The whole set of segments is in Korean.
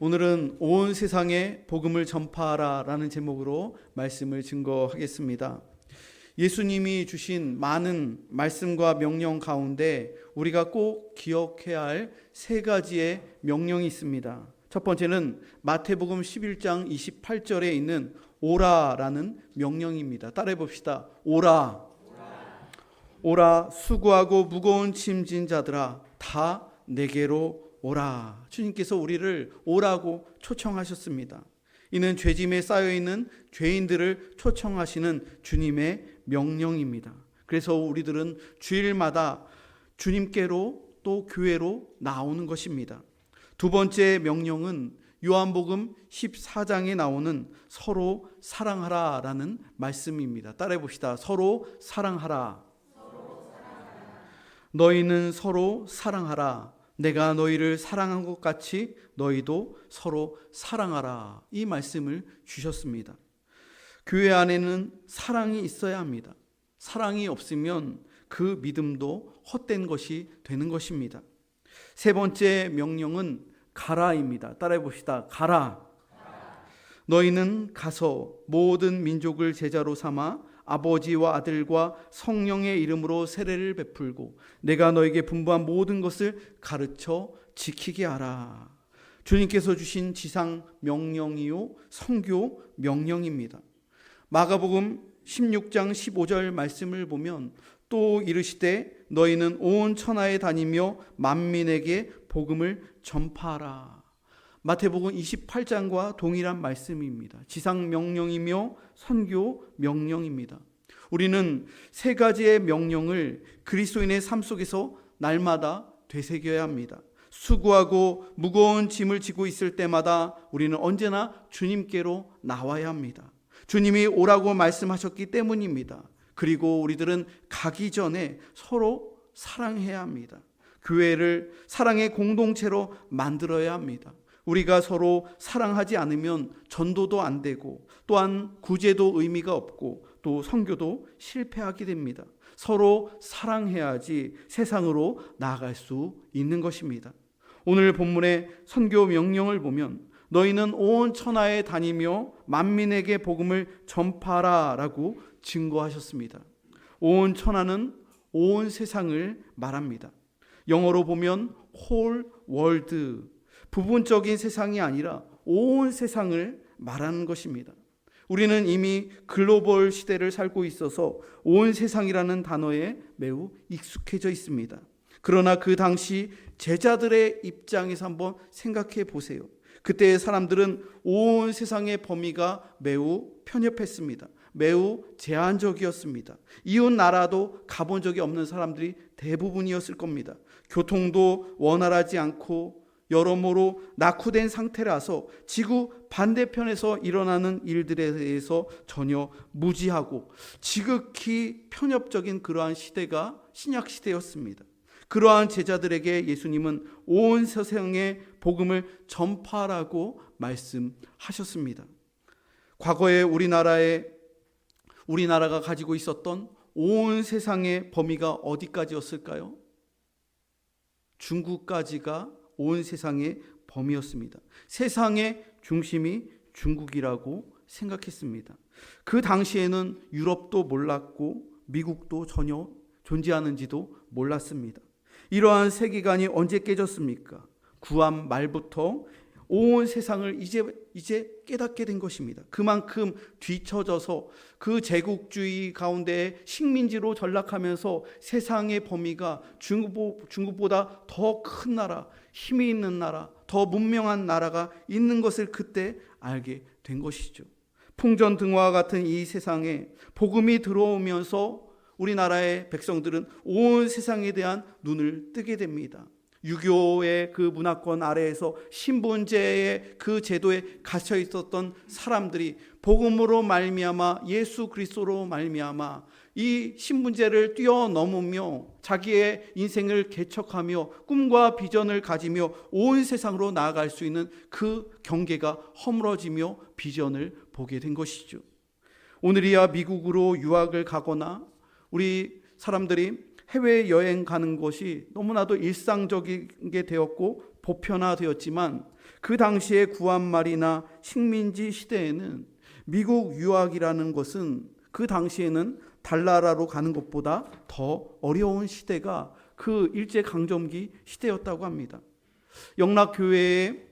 오늘은 온 세상에 복음을 전파하라 라는 제목으로 말씀을 증거하겠습니다. 예수님이 주신 많은 말씀과 명령 가운데 우리가 꼭 기억해야 할 세 가지의 명령이 있습니다. 첫 번째는 마태복음 11장 28절에 있는 오라라는 명령입니다. 따라해 봅시다. 오라. 오라 수고하고 무거운 짐진 자들아 다 내게로 오라. 주님께서 우리를 오라고 초청하셨습니다. 이는 죄짐에 쌓여있는 죄인들을 초청하시는 주님의 명령입니다. 그래서 우리들은 주일마다 주님께로 또 교회로 나오는 것입니다. 두 번째 명령은 요한복음 14장에 나오는 서로 사랑하라 라는 말씀입니다. 따라해 봅시다. 서로 사랑하라. 너희는 서로 사랑하라. 내가 너희를 사랑한 것 같이 너희도 서로 사랑하라. 이 말씀을 주셨습니다. 교회 안에는 사랑이 있어야 합니다. 사랑이 없으면 그 믿음도 헛된 것이 되는 것입니다. 세 번째 명령은 가라입니다. 따라해 봅시다. 가라. 너희는 가서 모든 민족을 제자로 삼아 아버지와 아들과 성령의 이름으로 세례를 베풀고 내가 너에게 분부한 모든 것을 가르쳐 지키게 하라. 주님께서 주신 지상 명령이요 선교 명령입니다. 마가복음 16장 15절 말씀을 보면 또 이르시되 너희는 온 천하에 다니며 만민에게 복음을 전파하라. 마태복음 28장과 동일한 말씀입니다. 지상 명령이며 선교 명령입니다. 우리는 세 가지의 명령을 그리스도인의 삶 속에서 날마다 되새겨야 합니다. 수고하고 무거운 짐을 지고 있을 때마다 우리는 언제나 주님께로 나와야 합니다. 주님이 오라고 말씀하셨기 때문입니다. 그리고 우리들은 가기 전에 서로 사랑해야 합니다. 교회를 사랑의 공동체로 만들어야 합니다. 우리가 서로 사랑하지 않으면 전도도 안 되고 또한 구제도 의미가 없고 또 선교도 실패하게 됩니다. 서로 사랑해야지 세상으로 나아갈 수 있는 것입니다. 오늘 본문의 선교 명령을 보면 너희는 온 천하에 다니며 만민에게 복음을 전파하라 라고 증거하셨습니다. 온 천하는 온 세상을 말합니다. 영어로 보면 whole world, 부분적인 세상이 아니라 온 세상을 말하는 것입니다. 우리는 이미 글로벌 시대를 살고 있어서 온 세상이라는 단어에 매우 익숙해져 있습니다. 그러나 그 당시 제자들의 입장에서 한번 생각해 보세요. 그때의 사람들은 온 세상의 범위가 매우 편협했습니다. 매우 제한적이었습니다. 이웃 나라도 가본 적이 없는 사람들이 대부분이었을 겁니다. 교통도 원활하지 않고 여러모로 낙후된 상태라서 지구 반대편에서 일어나는 일들에 대해서 전혀 무지하고 지극히 편협적인 그러한 시대가 신약 시대였습니다. 그러한 제자들에게 예수님은 온 세상에 복음을 전파하라고 말씀하셨습니다. 과거에 우리나라가 가지고 있었던 온 세상의 범위가 어디까지였을까요? 중국까지가 온 세상의 범위였습니다. 세상의 중심이 중국이라고 생각했습니다. 그 당시에는 유럽도 몰랐고 미국도 전혀 존재하는지도 몰랐습니다. 이러한 세계관이 언제 깨졌습니까? 구한 말부터 온 세상을 이제 깨닫게 된 것입니다. 그만큼 뒤처져서 그 제국주의 가운데 식민지로 전락하면서 세상의 범위가 중국보다 더 큰 나라, 힘이 있는 나라, 더 문명한 나라가 있는 것을 그때 알게 된 것이죠. 풍전등화와 같은 이 세상에 복음이 들어오면서 우리나라의 백성들은 온 세상에 대한 눈을 뜨게 됩니다. 유교의 그 문화권 아래에서 신분제의 그 제도에 갇혀 있었던 사람들이 복음으로 말미암아 예수 그리스도로 말미암아 이 신분제를 뛰어넘으며 자기의 인생을 개척하며 꿈과 비전을 가지며 온 세상으로 나아갈 수 있는 그 경계가 허물어지며 비전을 보게 된 것이죠. 오늘이야 미국으로 유학을 가거나 우리 사람들이 해외여행 가는 것이 너무나도 일상적인 게 되었고 보편화되었지만 그 당시의 구한말이나 식민지 시대에는 미국 유학이라는 것은 그 당시에는 달나라로 가는 것보다 더 어려운 시대가 그 일제강점기 시대였다고 합니다. 영락교회의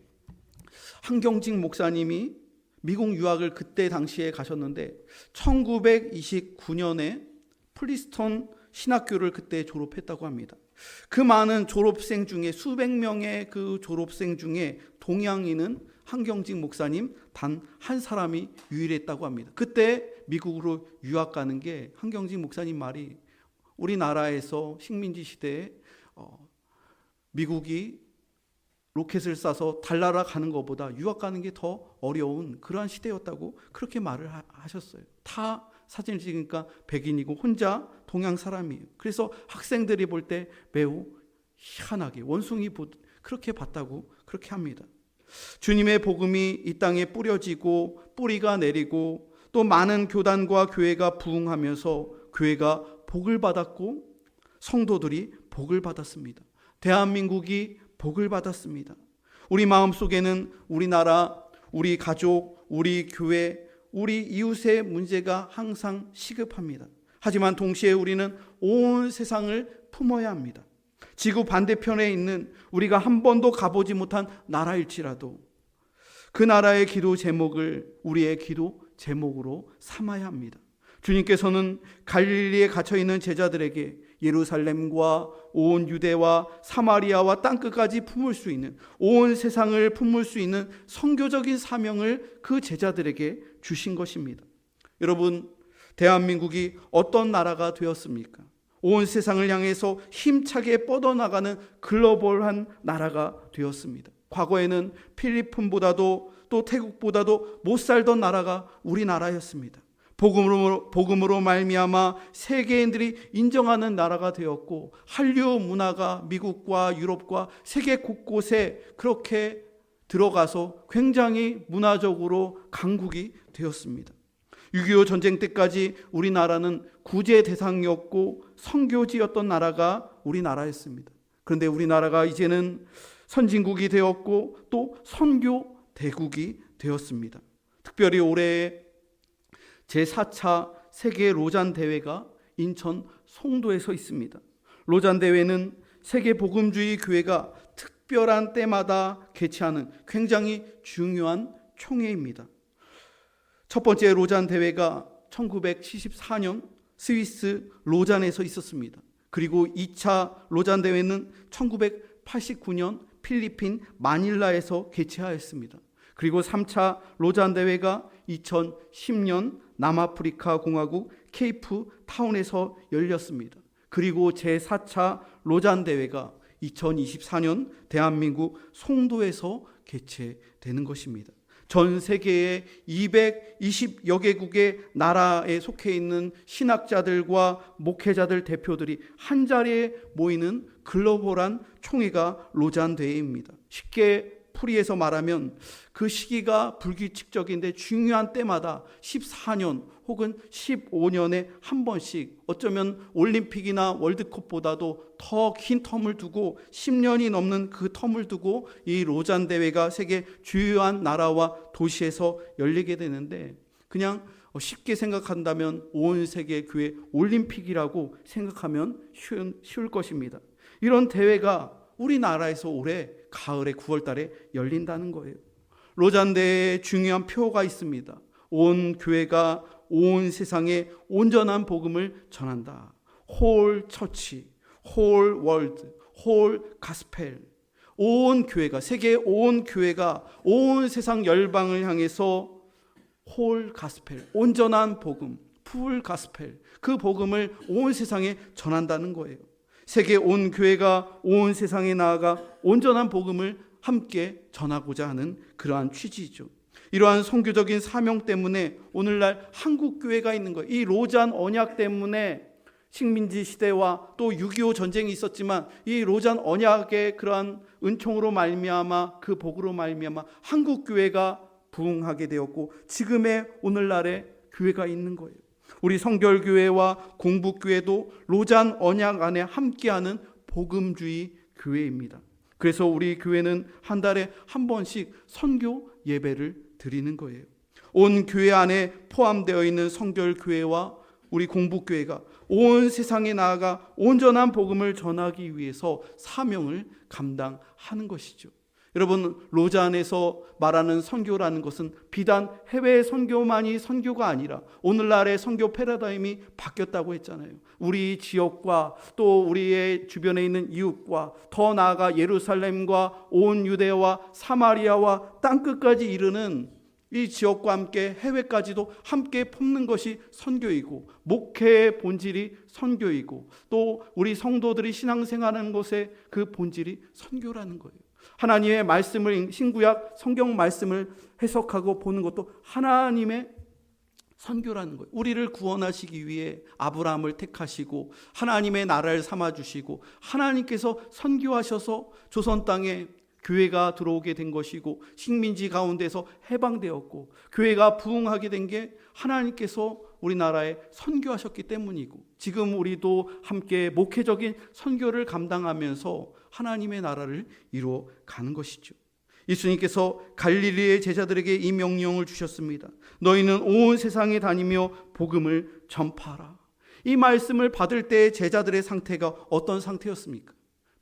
한경직 목사님이 미국 유학을 그때 당시에 가셨는데 1929년에 프리스턴 신학교를 그때 졸업했다고 합니다. 그 많은 졸업생 중에 수백 명의 그 졸업생 중에 동양인은 한경직 목사님 단 한 사람이 유일했다고 합니다. 그때 미국으로 유학 가는 게 한경직 목사님 말이 우리나라에서 식민지 시대에 미국이 로켓을 쏴서 달나라 가는 것보다 유학 가는 게 더 어려운 그러한 시대였다고 그렇게 말을 하셨어요. 다 사진을 찍으니까 백인이고 혼자 동양 사람이에요. 그래서 학생들이 볼 때 매우 희한하게 원숭이 그렇게 봤다고 그렇게 합니다. 주님의 복음이 이 땅에 뿌려지고 뿌리가 내리고 또 많은 교단과 교회가 부흥하면서 교회가 복을 받았고 성도들이 복을 받았습니다. 대한민국이 복을 받았습니다. 우리 마음속에는 우리나라, 우리 가족, 우리 교회, 우리 이웃의 문제가 항상 시급합니다. 하지만 동시에 우리는 온 세상을 품어야 합니다. 지구 반대편에 있는 우리가 한 번도 가보지 못한 나라일지라도 그 나라의 기도 제목을 우리의 기도 제목으로 삼아야 합니다. 주님께서는 갈릴리에 갇혀있는 제자들에게 예루살렘과 온 유대와 사마리아와 땅끝까지 품을 수 있는, 온 세상을 품을 수 있는 선교적인 사명을 그 제자들에게 주신 것입니다. 여러분, 대한민국이 어떤 나라가 되었습니까? 온 세상을 향해서 힘차게 뻗어나가는 글로벌한 나라가 되었습니다. 과거에는 필리핀보다도 또 태국보다도 못 살던 나라가 우리나라였습니다. 복음으로 말미암아 세계인들이 인정하는 나라가 되었고 한류 문화가 미국과 유럽과 세계 곳곳에 그렇게 들어가서 굉장히 문화적으로 강국이 되었습니다. 6.25 전쟁 때까지 우리나라는 구제 대상이었고 선교지였던 나라가 우리나라였습니다. 그런데 우리나라가 이제는 선진국이 되었고 또 선교 대국이 되었습니다. 특별히 올해 제4차 세계 로잔 대회가 인천 송도에서 있습니다. 로잔 대회는 세계 복음주의 교회가 특별한 때마다 개최하는 굉장히 중요한 총회입니다. 첫 번째 로잔 대회가 1974년 스위스 로잔에서 있었습니다. 그리고 2차 로잔 대회는 1989년 필리핀 마닐라에서 개최하였습니다. 그리고 3차 로잔 대회가 2010년 남아프리카 공화국 케이프 타운에서 열렸습니다. 그리고 제4차 로잔 대회가 2024년 대한민국 송도에서 개최되는 것입니다. 전 세계의 220여 개국의 나라에 속해 있는 신학자들과 목회자들 대표들이 한자리에 모이는 글로벌한 총회가 로잔 대회입니다. 쉽게 풀이해서 말하면 그 시기가 불규칙적인데 중요한 때마다 14년 혹은 15년에 한 번씩, 어쩌면 올림픽이나 월드컵보다도 더 긴 텀을 두고 10년이 넘는 그 텀을 두고 이 로잔 대회가 세계 주요한 나라와 도시에서 열리게 되는데, 그냥 쉽게 생각한다면 온 세계 교회 올림픽이라고 생각하면 쉬울 것입니다. 이런 대회가 우리나라에서 올해 가을에 9월 달에 열린다는 거예요. 로잔 대회에 중요한 표가 있습니다. 온 교회가 온 세상에 온전한 복음을 전한다. 홀 처치, 홀 월드, 홀 가스펠. 온 교회가, 세계 온 교회가 온 세상 열방을 향해서 홀 가스펠, 온전한 복음, 풀 가스펠, 그 복음을 온 세상에 전한다는 거예요. 세계 온 교회가 온 세상에 나아가 온전한 복음을 함께 전하고자 하는 그러한 취지죠. 이러한 선교적인 사명 때문에 오늘날 한국 교회가 있는 거예요. 이 로잔 언약 때문에 식민지 시대와 또 6.25 전쟁이 있었지만 이 로잔 언약의 그러한 은총으로 말미암아 그 복으로 말미암아 한국 교회가 부흥하게 되었고 지금의 오늘날의 교회가 있는 거예요. 우리 성결교회와 공북교회도 로잔 언약 안에 함께하는 복음주의 교회입니다. 그래서 우리 교회는 한 달에 한 번씩 선교 예배를 드리는 거예요. 온 교회 안에 포함되어 있는 성결교회와 우리 공부교회가 온 세상에 나아가 온전한 복음을 전하기 위해서 사명을 감당하는 것이죠. 여러분, 로잔에서 말하는 선교라는 것은 비단 해외 선교만이 선교가 아니라 오늘날의 선교 패러다임이 바뀌었다고 했잖아요. 우리 지역과 또 우리의 주변에 있는 이웃과 더 나아가 예루살렘과 온 유대와 사마리아와 땅끝까지 이르는 이 지역과 함께 해외까지도 함께 품는 것이 선교이고, 목회의 본질이 선교이고, 또 우리 성도들이 신앙생활하는 것의 그 본질이 선교라는 거예요. 하나님의 말씀을, 신구약 성경 말씀을 해석하고 보는 것도 하나님의 선교라는 거예요. 우리를 구원하시기 위해 아브라함을 택하시고 하나님의 나라를 삼아주시고 하나님께서 선교하셔서 조선 땅에 교회가 들어오게 된 것이고, 식민지 가운데서 해방되었고, 교회가 부흥하게 된 게 하나님께서 우리나라에 선교하셨기 때문이고, 지금 우리도 함께 목회적인 선교를 감당하면서 하나님의 나라를 이루어 가는 것이죠. 예수님께서 갈릴리의 제자들에게 이 명령을 주셨습니다. 너희는 온 세상에 다니며 복음을 전파하라. 이 말씀을 받을 때 제자들의 상태가 어떤 상태였습니까?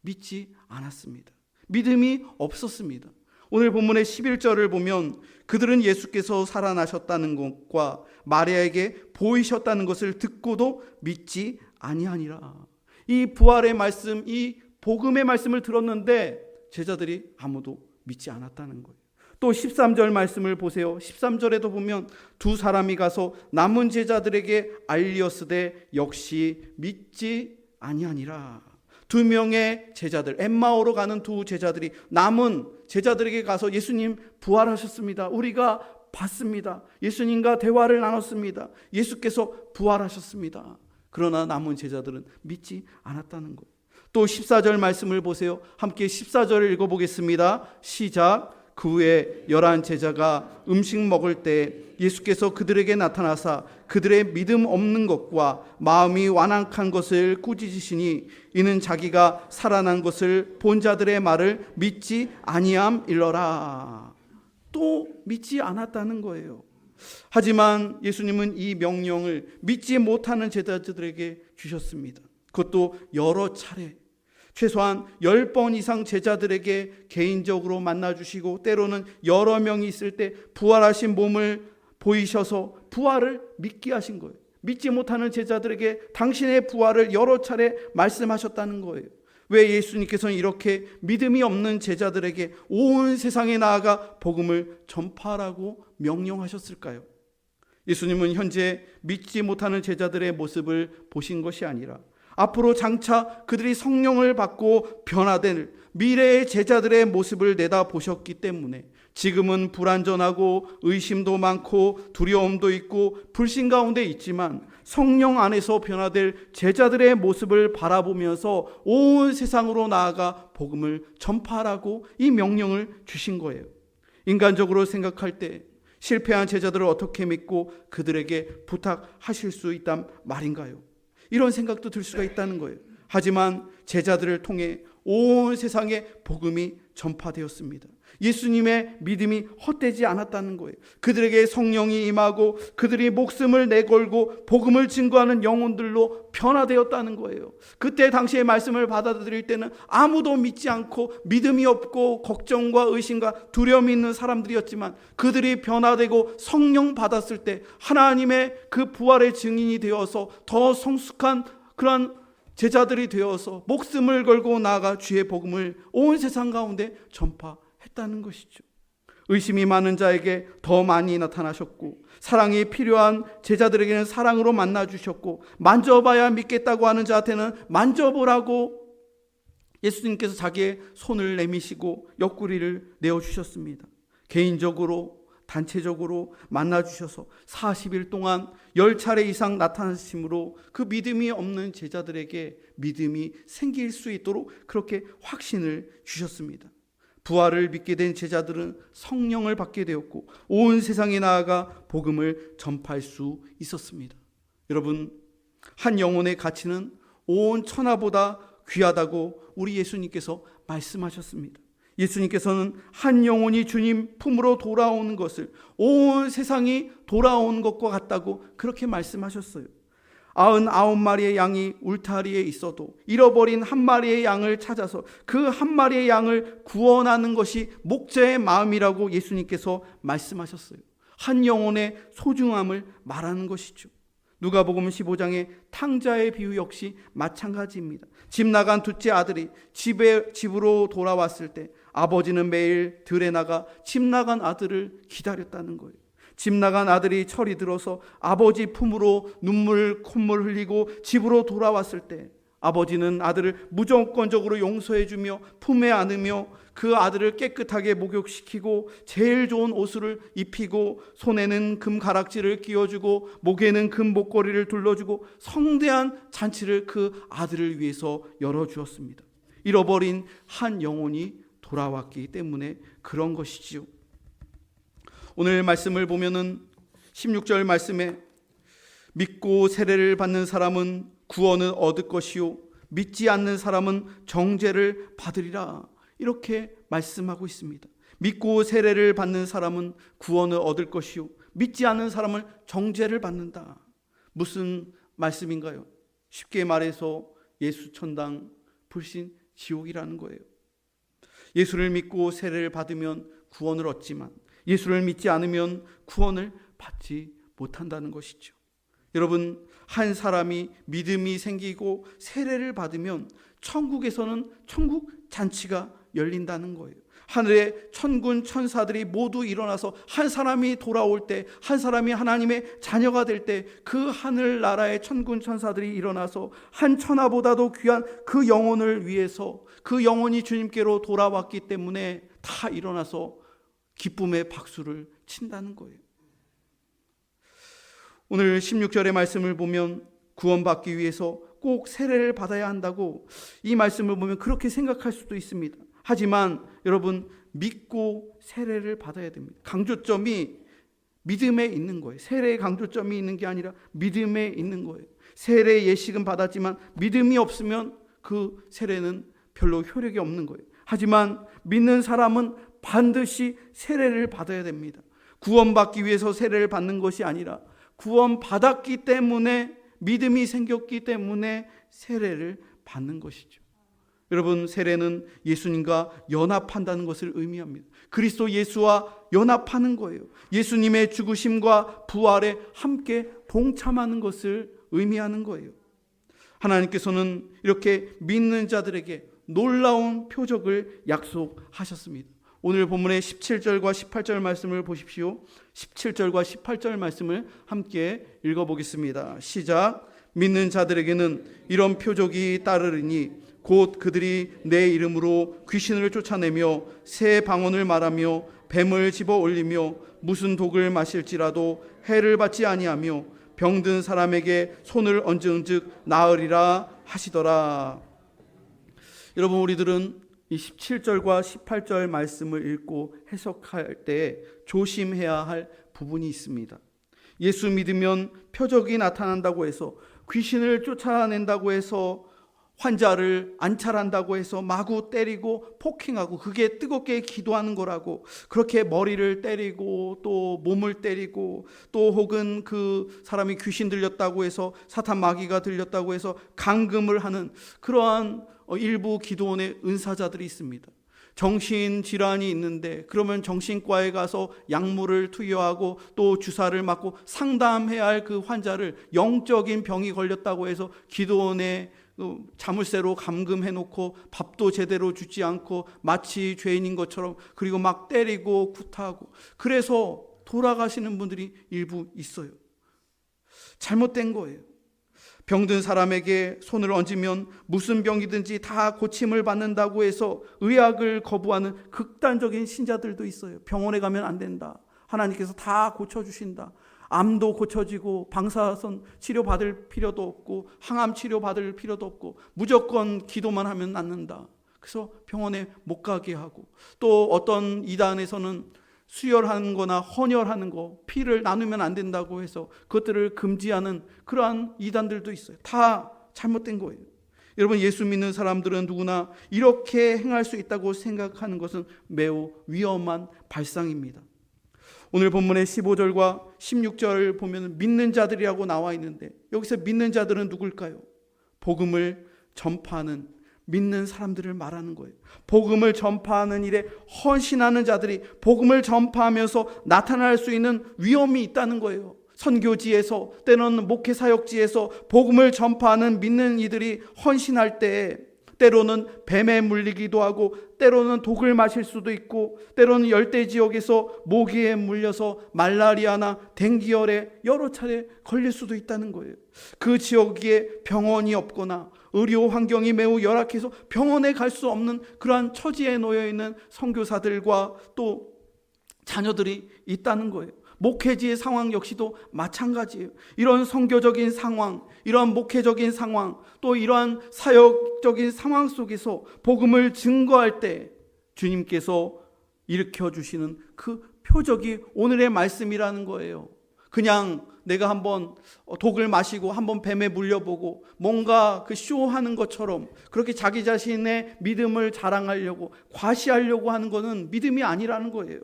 믿지 않았습니다. 믿음이 없었습니다. 오늘 본문의 11절을 보면 그들은 예수께서 살아나셨다는 것과 마리아에게 보이셨다는 것을 듣고도 믿지 아니하니라. 이 부활의 말씀, 이 복음의 말씀을 들었는데 제자들이 아무도 믿지 않았다는 거예요. 또 13절 말씀을 보세요. 13절에도 보면 두 사람이 가서 남은 제자들에게 알리었으되 역시 믿지 아니하니라. 두 명의 제자들, 엠마오로 가는 두 제자들이 남은 제자들에게 가서 예수님 부활하셨습니다. 우리가 봤습니다. 예수님과 대화를 나눴습니다. 예수께서 부활하셨습니다. 그러나 남은 제자들은 믿지 않았다는 거예요. 또 14절 말씀을 보세요. 함께 14절을 읽어보겠습니다. 시작. 그 후에 11 제자가 음식 먹을 때 예수께서 그들에게 나타나사 그들의 믿음 없는 것과 마음이 완악한 것을 꾸짖으시니 이는 자기가 살아난 것을 본 자들의 말을 믿지 아니함일러라. 또 믿지 않았다는 거예요. 하지만 예수님은 이 명령을 믿지 못하는 제자들에게 주셨습니다. 그것도 여러 차례, 최소한 10번 이상 제자들에게 개인적으로 만나주시고, 때로는 여러 명이 있을 때 부활하신 몸을 보이셔서 부활을 믿게 하신 거예요. 믿지 못하는 제자들에게 당신의 부활을 여러 차례 말씀하셨다는 거예요. 왜 예수님께서는 이렇게 믿음이 없는 제자들에게 온 세상에 나아가 복음을 전파하라고 명령하셨을까요? 예수님은 현재 믿지 못하는 제자들의 모습을 보신 것이 아니라 앞으로 장차 그들이 성령을 받고 변화될 미래의 제자들의 모습을 내다보셨기 때문에 지금은 불완전하고 의심도 많고 두려움도 있고 불신 가운데 있지만 성령 안에서 변화될 제자들의 모습을 바라보면서 온 세상으로 나아가 복음을 전파하라고 이 명령을 주신 거예요. 인간적으로 생각할 때 실패한 제자들을 어떻게 믿고 그들에게 부탁하실 수 있단 말인가요? 이런 생각도 들 수가 있다는 거예요. 하지만 제자들을 통해 온 세상에 복음이 전파되었습니다. 예수님의 믿음이 헛되지 않았다는 거예요. 그들에게 성령이 임하고 그들이 목숨을 내걸고 복음을 증거하는 영혼들로 변화되었다는 거예요. 그때 당시의 말씀을 받아들일 때는 아무도 믿지 않고 믿음이 없고 걱정과 의심과 두려움이 있는 사람들이었지만 그들이 변화되고 성령 받았을 때 하나님의 그 부활의 증인이 되어서 더 성숙한 그런 제자들이 되어서 목숨을 걸고 나아가 주의 복음을 온 세상 가운데 전파했다는 것이죠. 의심이 많은 자에게 더 많이 나타나셨고 사랑이 필요한 제자들에게는 사랑으로 만나주셨고 만져봐야 믿겠다고 하는 자한테는 만져보라고 예수님께서 자기의 손을 내미시고 옆구리를 내어주셨습니다. 개인적으로 단체적으로 만나주셔서 40일 동안 10차례 이상 나타나심으로 그 믿음이 없는 제자들에게 믿음이 생길 수 있도록 그렇게 확신을 주셨습니다. 부활을 믿게 된 제자들은 성령을 받게 되었고 온 세상에 나아가 복음을 전파할 수 있었습니다. 여러분, 한 영혼의 가치는 온 천하보다 귀하다고 우리 예수님께서 말씀하셨습니다. 예수님께서는 한 영혼이 주님 품으로 돌아오는 것을 온 세상이 돌아온 것과 같다고 그렇게 말씀하셨어요. 99마리의 양이 울타리에 있어도 잃어버린 한 마리의 양을 찾아서 그 한 마리의 양을 구원하는 것이 목자의 마음이라고 예수님께서 말씀하셨어요. 한 영혼의 소중함을 말하는 것이죠. 누가복음 15장의 탕자의 비유 역시 마찬가지입니다. 집 나간 둘째 아들이 집으로 돌아왔을 때 아버지는 매일 들에 나가 집 나간 아들을 기다렸다는 거예요. 집 나간 아들이 철이 들어서 아버지 품으로 눈물 콧물 흘리고 집으로 돌아왔을 때 아버지는 아들을 무조건적으로 용서해주며 품에 안으며 그 아들을 깨끗하게 목욕시키고 제일 좋은 옷을 입히고 손에는 금 가락지를 끼워주고 목에는 금 목걸이를 둘러주고 성대한 잔치를 그 아들을 위해서 열어주었습니다. 잃어버린 한 영혼이 돌아왔기 때문에 그런 것이지요. 오늘 말씀을 보면은 16절 말씀에 믿고 세례를 받는 사람은 구원을 얻을 것이요 믿지 않는 사람은 정죄를 받으리라, 이렇게 말씀하고 있습니다. 믿고 세례를 받는 사람은 구원을 얻을 것이요 믿지 않는 사람은 정죄를 받는다. 무슨 말씀인가요? 쉽게 말해서 예수 천당, 불신 지옥이라는 거예요. 예수를 믿고 세례를 받으면 구원을 얻지만 예수를 믿지 않으면 구원을 받지 못한다는 것이죠. 여러분, 한 사람이 믿음이 생기고 세례를 받으면 천국에서는 천국 잔치가 열린다는 거예요. 하늘의 천군 천사들이 모두 일어나서 한 사람이 돌아올 때, 한 사람이 하나님의 자녀가 될 때 그 하늘나라의 천군 천사들이 일어나서 한 천하보다도 귀한 그 영혼을 위해서, 그 영혼이 주님께로 돌아왔기 때문에 다 일어나서 기쁨의 박수를 친다는 거예요. 오늘 16절의 말씀을 보면 구원받기 위해서 꼭 세례를 받아야 한다고 이 말씀을 보면 그렇게 생각할 수도 있습니다. 하지만 여러분, 믿고 세례를 받아야 됩니다. 강조점이 믿음에 있는 거예요. 세례의 강조점이 있는 게 아니라 믿음에 있는 거예요. 세례 예식은 받았지만 믿음이 없으면 그 세례는 별로 효력이 없는 거예요. 하지만 믿는 사람은 반드시 세례를 받아야 됩니다. 구원받기 위해서 세례를 받는 것이 아니라 구원받았기 때문에, 믿음이 생겼기 때문에 세례를 받는 것이죠. 여러분, 세례는 예수님과 연합한다는 것을 의미합니다. 그리스도 예수와 연합하는 거예요. 예수님의 죽으심과 부활에 함께 동참하는 것을 의미하는 거예요. 하나님께서는 이렇게 믿는 자들에게 놀라운 표적을 약속하셨습니다. 오늘 본문의 17절과 18절 말씀을 보십시오. 17절과 18절 말씀을 함께 읽어보겠습니다. 시작. 믿는 자들에게는 이런 표적이 따르리니 곧 그들이 내 이름으로 귀신을 쫓아내며 새 방언을 말하며 뱀을 집어 올리며 무슨 독을 마실지라도 해를 받지 아니하며 병든 사람에게 손을 얹은즉 나으리라 하시더라. 여러분, 우리들은 이 17절과 18절 말씀을 읽고 해석할 때 조심해야 할 부분이 있습니다. 예수 믿으면 표적이 나타난다고 해서, 귀신을 쫓아낸다고 해서, 환자를 안찰한다고 해서 마구 때리고 폭행하고, 그게 뜨겁게 기도하는 거라고 그렇게 머리를 때리고 또 몸을 때리고, 또 혹은 그 사람이 귀신 들렸다고 해서, 사탄 마귀가 들렸다고 해서 감금을 하는 그러한 일부 기도원의 은사자들이 있습니다. 정신질환이 있는데 그러면 정신과에 가서 약물을 투여하고 또 주사를 맞고 상담해야 할 그 환자를 영적인 병이 걸렸다고 해서 기도원에 자물쇠로 감금해놓고 밥도 제대로 주지 않고 마치 죄인인 것처럼, 그리고 막 때리고 구타하고, 그래서 돌아가시는 분들이 일부 있어요. 잘못된 거예요. 병든 사람에게 손을 얹으면 무슨 병이든지 다 고침을 받는다고 해서 의학을 거부하는 극단적인 신자들도 있어요. 병원에 가면 안 된다, 하나님께서 다 고쳐주신다, 암도 고쳐지고 방사선 치료 받을 필요도 없고 항암 치료 받을 필요도 없고 무조건 기도만 하면 낫는다, 그래서 병원에 못 가게 하고, 또 어떤 이단에서는 수혈하는 거나 헌혈하는 거, 피를 나누면 안 된다고 해서 그것들을 금지하는 그러한 이단들도 있어요. 다 잘못된 거예요. 여러분, 예수 믿는 사람들은 누구나 이렇게 행할 수 있다고 생각하는 것은 매우 위험한 발상입니다. 오늘 본문의 15절과 16절을 보면 믿는 자들이라고 나와 있는데, 여기서 믿는 자들은 누굴까요? 복음을 전파하는 믿는 사람들을 말하는 거예요. 복음을 전파하는 일에 헌신하는 자들이 복음을 전파하면서 나타날 수 있는 위험이 있다는 거예요. 선교지에서, 때로는 목회 사역지에서 복음을 전파하는 믿는 이들이 헌신할 때 때로는 뱀에 물리기도 하고, 때로는 독을 마실 수도 있고, 때로는 열대 지역에서 모기에 물려서 말라리아나 댕기열에 여러 차례 걸릴 수도 있다는 거예요. 그 지역에 병원이 없거나 의료 환경이 매우 열악해서 병원에 갈 수 없는 그러한 처지에 놓여 있는 선교사들과 또 자녀들이 있다는 거예요. 목회지의 상황 역시도 마찬가지예요. 이런 선교적인 상황, 이러한 목회적인 상황, 또 이러한 사역적인 상황 속에서 복음을 증거할 때 주님께서 일으켜주시는 그 표적이 오늘의 말씀이라는 거예요. 그냥 내가 한번 독을 마시고 한번 뱀에 물려보고 뭔가 그 쇼하는 것처럼 그렇게 자기 자신의 믿음을 자랑하려고 과시하려고 하는 것은 믿음이 아니라는 거예요.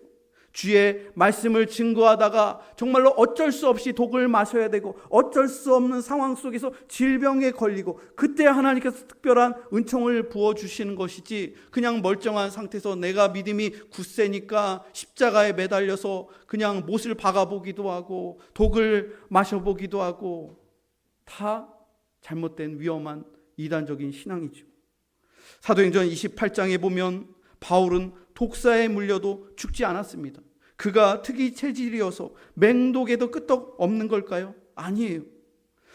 주의 말씀을 증거하다가 정말로 어쩔 수 없이 독을 마셔야 되고 어쩔 수 없는 상황 속에서 질병에 걸리고, 그때 하나님께서 특별한 은총을 부어주시는 것이지, 그냥 멀쩡한 상태에서 내가 믿음이 굳세니까 십자가에 매달려서 그냥 못을 박아보기도 하고 독을 마셔보기도 하고, 다 잘못된 위험한 이단적인 신앙이죠. 사도행전 28장에 보면 바울은 독사에 물려도 죽지 않았습니다. 그가 특이 체질이어서 맹독에도 끄떡 없는 걸까요? 아니에요.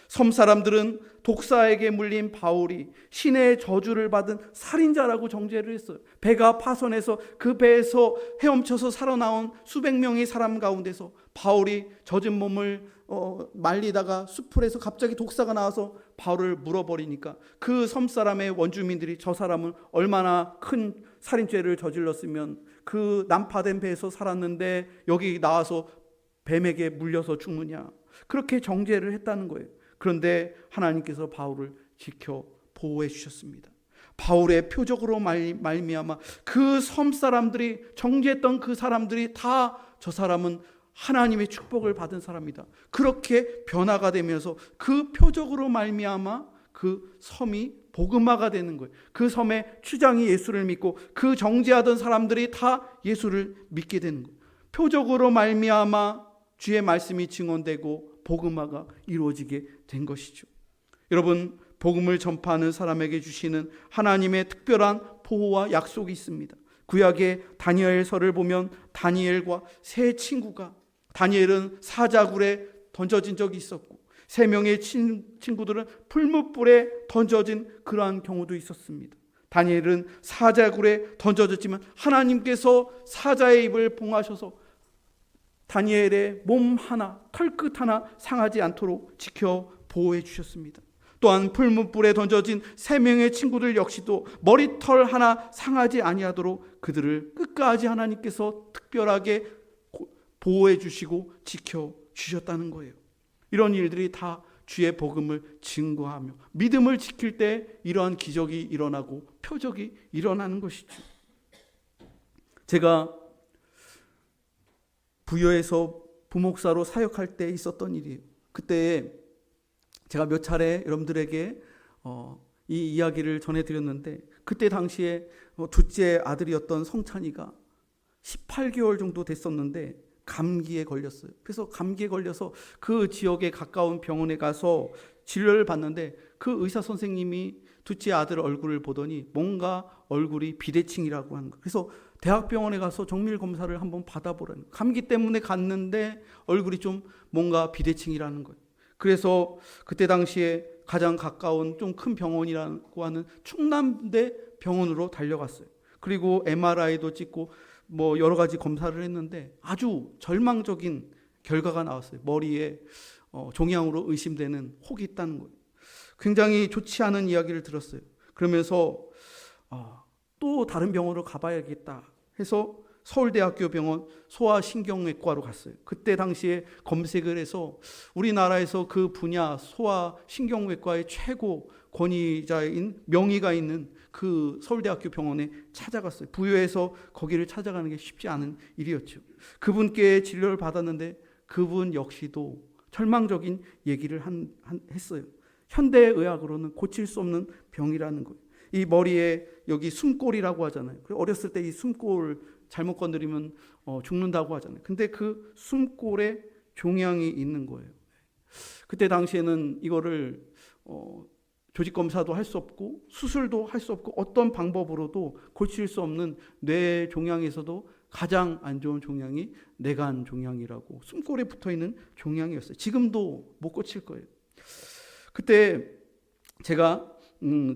섬 사람들은 독사에게 물린 바울이 신의 저주를 받은 살인자라고 정죄를 했어요. 배가 파손해서 그 배에서 헤엄쳐서 살아나온 수백 명의 사람 가운데서 바울이 젖은 몸을 말리다가 수풀에서 갑자기 독사가 나와서 바울을 물어버리니까 그 섬 사람의 원주민들이 저 사람은 얼마나 큰 살인죄를 저질렀으면 그 난파된 배에서 살았는데 여기 나와서 뱀에게 물려서 죽느냐, 그렇게 정죄를 했다는 거예요. 그런데 하나님께서 바울을 지켜 보호해 주셨습니다. 바울의 표적으로 말미암아 그 섬 사람들이 정죄했던 그 사람들이 다 저 사람은 하나님의 축복을 받은 사람이다, 그렇게 변화가 되면서 그 표적으로 말미암아 그 섬이 복음화가 되는 거예요. 그 섬의 추장이 예수를 믿고 그 정죄하던 사람들이 다 예수를 믿게 되는 거예요. 표적으로 말미암아 주의 말씀이 증언되고 복음화가 이루어지게 된 것이죠. 여러분, 복음을 전파하는 사람에게 주시는 하나님의 특별한 보호와 약속이 있습니다. 구약의 다니엘서를 보면 다니엘과 세 친구가, 다니엘은 사자굴에 던져진 적이 있었고 3명의 친구들은 풀무불에 던져진 그러한 경우도 있었습니다. 다니엘은 사자굴에 던져졌지만 하나님께서 사자의 입을 봉하셔서 다니엘의 몸 하나, 털끝 하나 상하지 않도록 지켜 보호해 주셨습니다. 또한 풀무불에 던져진 3명의 친구들 역시도 머리털 하나 상하지 아니하도록 그들을 끝까지 하나님께서 특별하게 보호해 주시고 지켜 주셨다는 거예요. 이런 일들이 다 주의 복음을 증거하며 믿음을 지킬 때 이러한 기적이 일어나고 표적이 일어나는 것이죠. 제가 부여에서 부목사로 사역할 때 있었던 일이에요. 그때 제가 몇 차례 여러분들에게 이 이야기를 전해드렸는데, 그때 당시에 둘째 아들이었던 성찬이가 18개월 정도 됐었는데 감기에 걸렸어요. 그래서 감기에 걸려서 그 지역에 가까운 병원에 가서 진료를 받는데 그 의사 선생님이 둘째 아들 얼굴을 보더니 뭔가 얼굴이 비대칭이라고 하는 거예요. 그래서 대학병원에 가서 정밀 검사를 한번 받아보라는 거예요. 감기 때문에 갔는데 얼굴이 좀 뭔가 비대칭이라는 거예요. 그래서 그때 당시에 가장 가까운 좀 큰 병원이라고 하는 충남대 병원으로 달려갔어요. 그리고 MRI도 찍고 뭐 여러 가지 검사를 했는데 아주 절망적인 결과가 나왔어요. 머리에 종양으로 의심되는 혹이 있다는 거예요. 굉장히 좋지 않은 이야기를 들었어요. 그러면서 또 다른 병원으로 가봐야겠다 해서 서울대학교 병원 소아신경외과로 갔어요. 그때 당시에 검색을 해서 우리나라에서 그 분야 소아신경외과의 최고 권위자인 명의가 있는 그 서울대학교 병원에 찾아갔어요. 부여해서 거기를 찾아가는 게 쉽지 않은 일이었죠. 그분께 진료를 받았는데 그분 역시도 절망적인 얘기를 했어요. 현대의학으로는 고칠 수 없는 병이라는 거예요. 이 머리에 여기 숨골이라고 하잖아요. 어렸을 때 이 숨골 잘못 건드리면 죽는다고 하잖아요. 근데 그 숨골에 종양이 있는 거예요. 그때 당시에는 이거를 조직 검사도 할 수 없고 수술도 할 수 없고 어떤 방법으로도 고칠 수 없는 뇌 종양에서도 가장 안 좋은 종양이 뇌간 종양이라고 숨골에 붙어있는 종양이었어요. 지금도 못 고칠 거예요. 그때 제가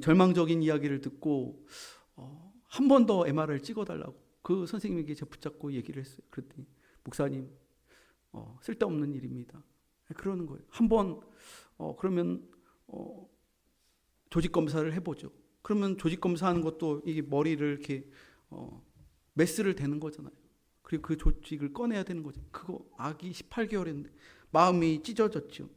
절망적인 이야기를 듣고 한 번 더 MRI를 찍어달라고 그 선생님에게 제가 붙잡고 얘기를 했어요. 그랬더니 목사님 쓸데없는 일입니다. 그러는 거예요. 한번 그러면 조직 검사를 해보죠. 그러면 조직 검사하는 것도 이게 머리를 이렇게 메스를 대는 거잖아요. 그리고 그 조직을 꺼내야 되는 거죠. 그거 아기 18개월인데 마음이 찢어졌죠.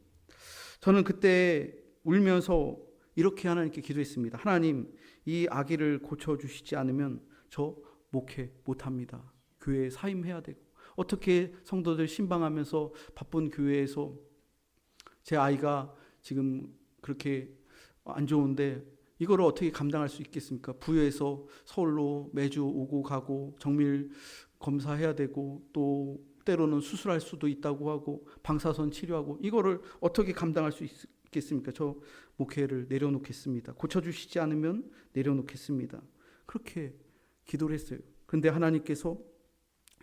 저는 그때 울면서 이렇게 하나님께 기도했습니다. 하나님, 이 아기를 고쳐주시지 않으면 저 목회 못합니다. 교회에 사임해야 되고 어떻게 성도들 신방하면서 바쁜 교회에서 제 아이가 지금 그렇게 안 좋은데 이거를 어떻게 감당할 수 있겠습니까? 부여해서 서울로 매주 오고 가고 정밀 검사해야 되고 또 때로는 수술할 수도 있다고 하고 방사선 치료하고 이거를 어떻게 감당할 수 있겠습니까? 저 목회를 내려놓겠습니다. 고쳐주시지 않으면 내려놓겠습니다. 그렇게 기도를 했어요. 근데 하나님께서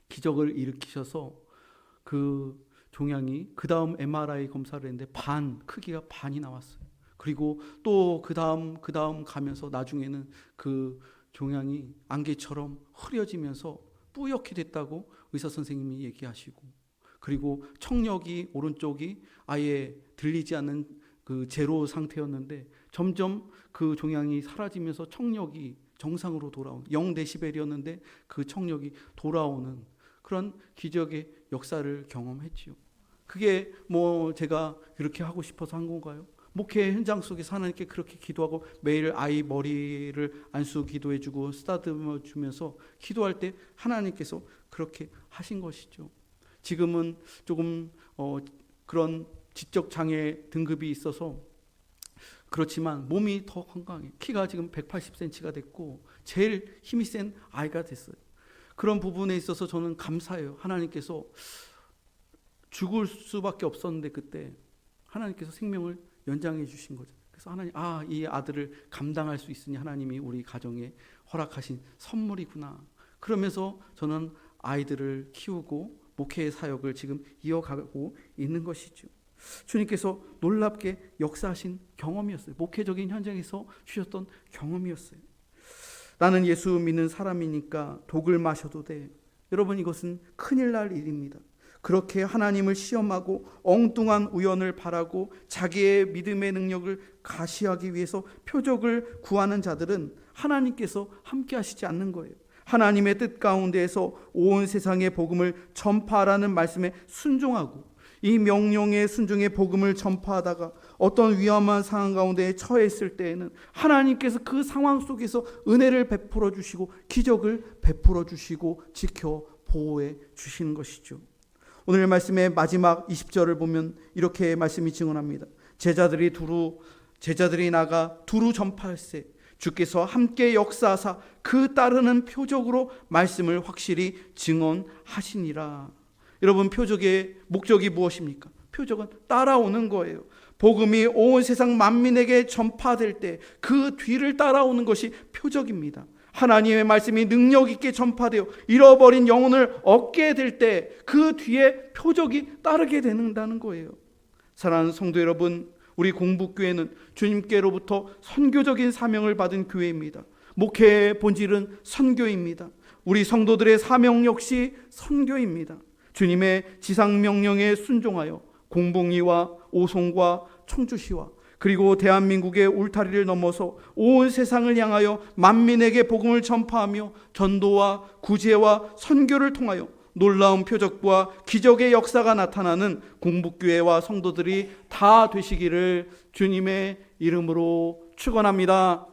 기적을 일으키셔서 그 종양이 그 다음 MRI 검사를 했는데 크기가 반이 나왔어요. 그리고 또 그 다음 가면서 나중에는 그 종양이 안개처럼 흐려지면서 뿌옇게 됐다고 의사 선생님이 얘기하시고, 그리고 청력이 오른쪽이 아예 들리지 않는 그 제로 상태였는데 점점 그 종양이 사라지면서 청력이 정상으로 돌아오는 0데시벨이었는데 그 청력이 돌아오는 그런 기적의 역사를 경험했지요. 그게 뭐 제가 그렇게 하고 싶어서 한 건가요? 목회 현장 속에서 하나님께 그렇게 기도하고 매일 아이 머리를 안수 기도해주고 쓰다듬어 주면서 기도할 때 하나님께서 그렇게 하신 것이죠. 지금은 조금 그런 지적 장애 등급이 있어서 그렇지만 몸이 더 건강해. 키가 지금 180cm가 됐고 제일 힘이 센 아이가 됐어요. 그런 부분에 있어서 저는 감사해요. 하나님께서 죽을 수밖에 없었는데 그때 하나님께서 생명을 연장해 주신 거죠. 그래서 하나님, 이 아들을 감당할 수 있으니 하나님이 우리 가정에 허락하신 선물이구나. 그러면서 저는 아이들을 키우고 목회의 사역을 지금 이어가고 있는 것이죠. 주님께서 놀랍게 역사하신 경험이었어요. 목회적인 현장에서 주셨던 경험이었어요. 나는 예수 믿는 사람이니까 독을 마셔도 돼. 여러분, 이것은 큰일 날 일입니다. 그렇게 하나님을 시험하고 엉뚱한 우연을 바라고 자기의 믿음의 능력을 가시하기 위해서 표적을 구하는 자들은 하나님께서 함께 하시지 않는 거예요. 하나님의 뜻 가운데에서 온 세상의 복음을 전파하라는 말씀에 순종하고 이 명령에 순종해 복음을 전파하다가 어떤 위험한 상황 가운데 처했을 때에는 하나님께서 그 상황 속에서 은혜를 베풀어 주시고 기적을 베풀어 주시고 지켜 보호해 주시는 것이죠. 오늘 말씀의 마지막 20절을 보면 이렇게 말씀이 증언합니다. 제자들이 나가 두루 전파할세 주께서 함께 역사하사 그 따르는 표적으로 말씀을 확실히 증언하시니라. 여러분, 표적의 목적이 무엇입니까? 표적은 따라오는 거예요. 복음이 온 세상 만민에게 전파될 때 그 뒤를 따라오는 것이 표적입니다. 하나님의 말씀이 능력 있게 전파되어 잃어버린 영혼을 얻게 될 때 그 뒤에 표적이 따르게 된다는 거예요. 사랑하는 성도 여러분, 우리 공부교회는 주님께로부터 선교적인 사명을 받은 교회입니다. 목회의 본질은 선교입니다. 우리 성도들의 사명 역시 선교입니다. 주님의 지상명령에 순종하여 공봉이와 오송과 청주시와 그리고 대한민국의 울타리를 넘어서 온 세상을 향하여 만민에게 복음을 전파하며 전도와 구제와 선교를 통하여 놀라운 표적과 기적의 역사가 나타나는 공북교회와 성도들이 다 되시기를 주님의 이름으로 축원합니다.